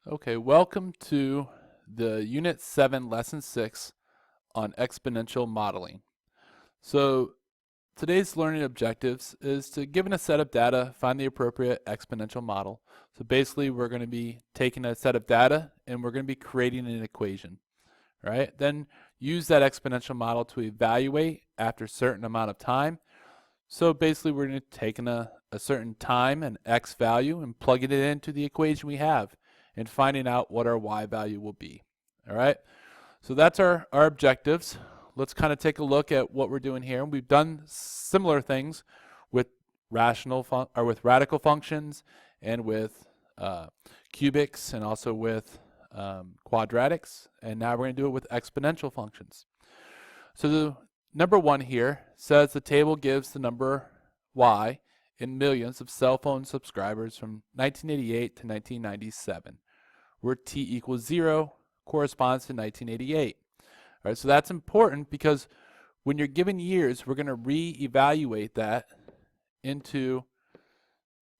Okay, welcome to the Unit 7, Lesson 6 on exponential modeling. So today's learning objectives is to, given a set of data, find the appropriate exponential model. So basically we're going to be taking a set of data and we're going to be creating an equation, right? Then use that exponential model to evaluate after a certain amount of time. So basically we're going to take a certain time, an x value, and plug it into the equation we have, and finding out what our y value will be. All right, so that's our objectives. Let's kind of take a look at what we're doing here. We've done similar things with radical functions and with cubics and also with quadratics, and now we're going to do it with exponential functions. So the number 1 here says the table gives the number y in millions of cell phone subscribers from 1988 to 1997, where t equals 0 corresponds to 1988. All right, so that's important because when you're given years, we're going to re-evaluate that into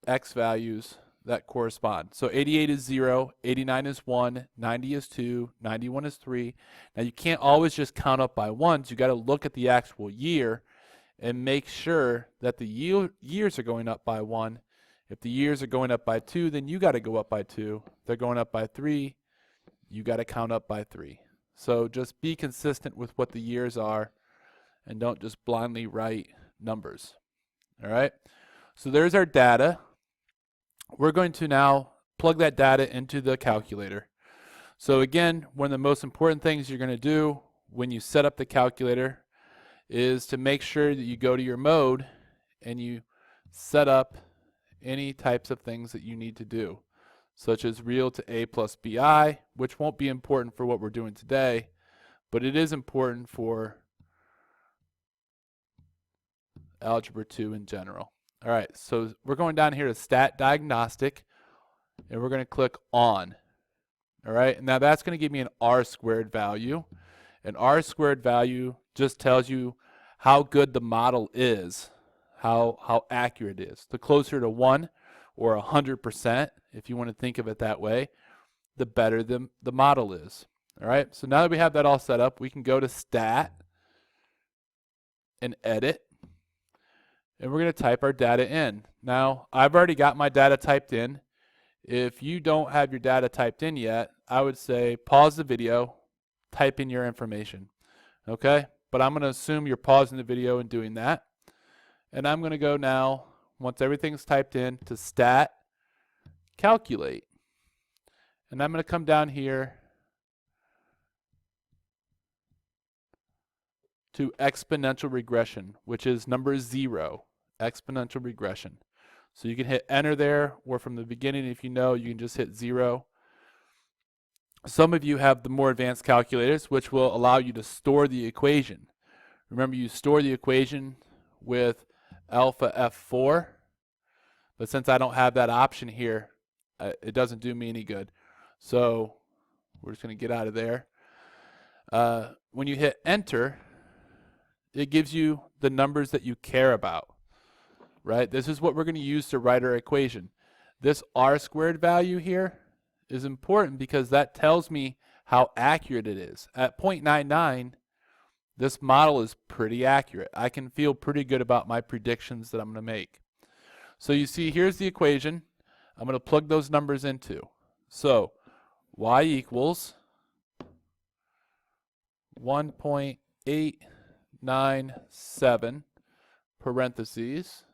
x values that correspond. So 88 is 0, 89 is 1, 90 is 2, 91 is 3. Now you can't always just count up by ones. You got to look at the actual year and make sure that the years are going up by 1. If the years are going up by 2, then you got to go up by 2. If they're going up by 3, you got to count up by 3. So just be consistent with what the years are and don't just blindly write numbers. All right, so there's our data. We're going to now plug that data into the calculator. So again, one of the most important things you're going to do when you set up the calculator is to make sure that you go to your mode and you set up any types of things that you need to do, such as real to a plus bi, which won't be important for what we're doing today, but it is important for algebra 2 in general. All right, so we're going down here to stat diagnostic, and we're going to click on. All right, and now that's going to give me an r squared value. An r squared value just tells you how good the model is, how accurate it is. The closer to 1 or 100%, if you want to think of it that way, the better the model is. All right, so now that we have that all set up, we can go to stat and edit, and we're going to type our data in. Now, I've already got my data typed in. If you don't have your data typed in yet, I would say pause the video, type in your information. Okay, but I'm going to assume you're pausing the video and doing that. And I'm going to go now, once everything's typed in, to stat, calculate. And I'm going to come down here to exponential regression, which is number 0, exponential regression. So you can hit enter there, or from the beginning, if you know, you can just hit 0. Some of you have the more advanced calculators, which will allow you to store the equation. Remember, you store the equation with alpha f4, but since I don't have that option here, it doesn't do me any good. So we're just going to get out of there. When you hit enter, it gives you the numbers that you care about, right? This is what we're going to use to write our equation. This r squared value here is important because that tells me how accurate it is. At 0.99, this model is pretty accurate. I can feel pretty good about my predictions that I'm going to make. So you see, here's the equation. I'm going to plug those numbers into. So y equals 1.897 parentheses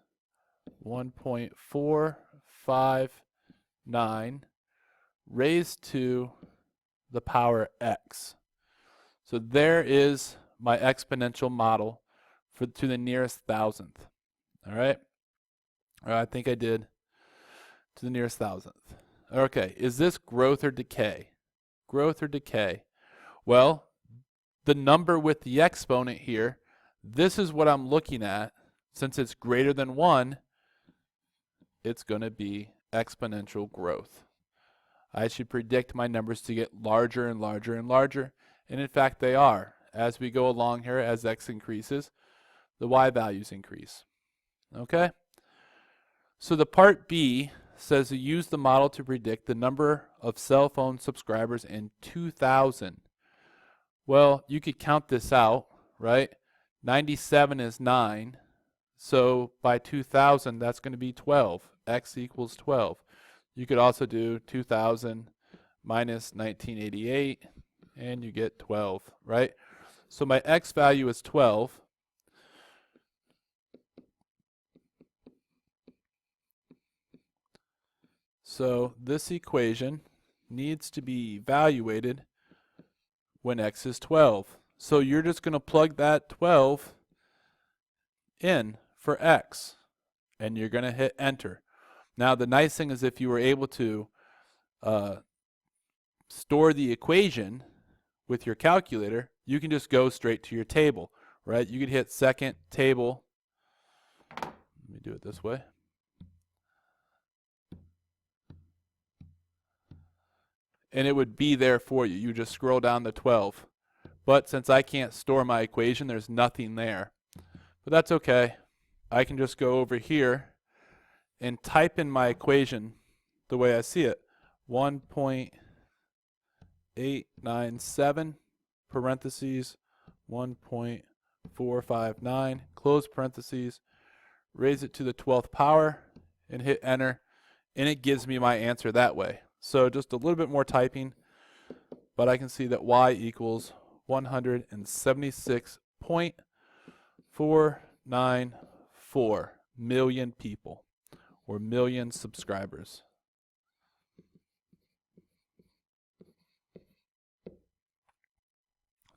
1.459 raised to the power x. So there is my exponential model to the nearest thousandth. All right, I think I did to the nearest thousandth. Okay, is this growth or decay? Growth or decay? Well, the number with the exponent here, this is what I'm looking at. Since it's greater than 1, it's going to be exponential growth. I should predict my numbers to get larger and larger and larger, and in fact they are. As we go along here, as x increases, the y values increase. Okay? So the part B says to use the model to predict the number of cell phone subscribers in 2000. Well, you could count this out, right? 97 is 9. So by 2000, that's going to be 12. X equals 12. You could also do 2000 minus 1988, and you get 12, right? So my X value is 12. So this equation needs to be evaluated when X is 12. So you're just going to plug that 12 in for X, and you're going to hit enter. Now the nice thing is if you were able to store the equation with your calculator, you can just go straight to your table, right? You could hit second table. Let me do it this way. And it would be there for you. You just scroll down to 12. But since I can't store my equation, there's nothing there. But that's okay. I can just go over here and type in my equation the way I see it. 1.897 parentheses 1.459 close parentheses, raise it to the 12th power and hit enter, and it gives me my answer that way. So just a little bit more typing, but I can see that y equals 176.494 million people, or million subscribers.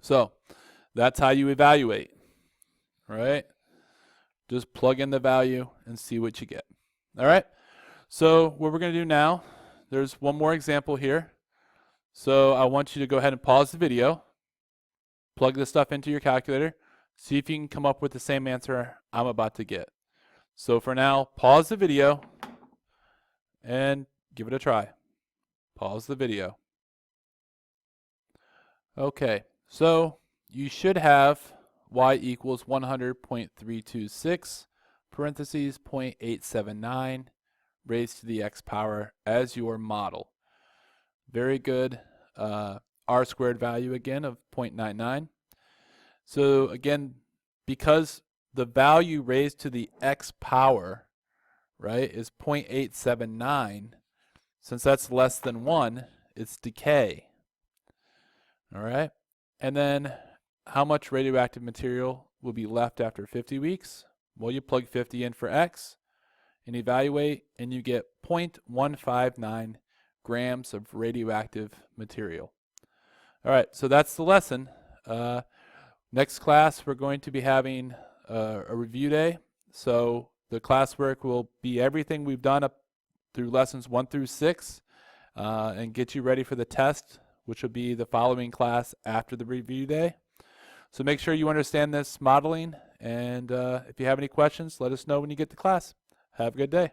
So that's how you evaluate, right? Just plug in the value and see what you get. All right, so what we're going to do now, there's one more example here. So I want you to go ahead and pause the video, plug this stuff into your calculator, see if you can come up with the same answer I'm about to get. So for now, pause the video and give it a try. Pause the video. Okay, so you should have y equals 100.326 parentheses 0.879 raised to the x power as your model. Very good. R squared value again of 0.99. So again, because the value raised to the x power, right, is 0.879, since that's less than 1, it's decay. All right, and then how much radioactive material will be left after 50 weeks? Well, you plug 50 in for x and evaluate, and you get 0.159 grams of radioactive material. All right, so that's the lesson. Next class, we're going to be having a review day. So the classwork will be everything we've done up through lessons 1 through 6 and get you ready for the test, which will be the following class after the review day. So make sure you understand this modeling, and if you have any questions, let us know when you get to class. Have a good day.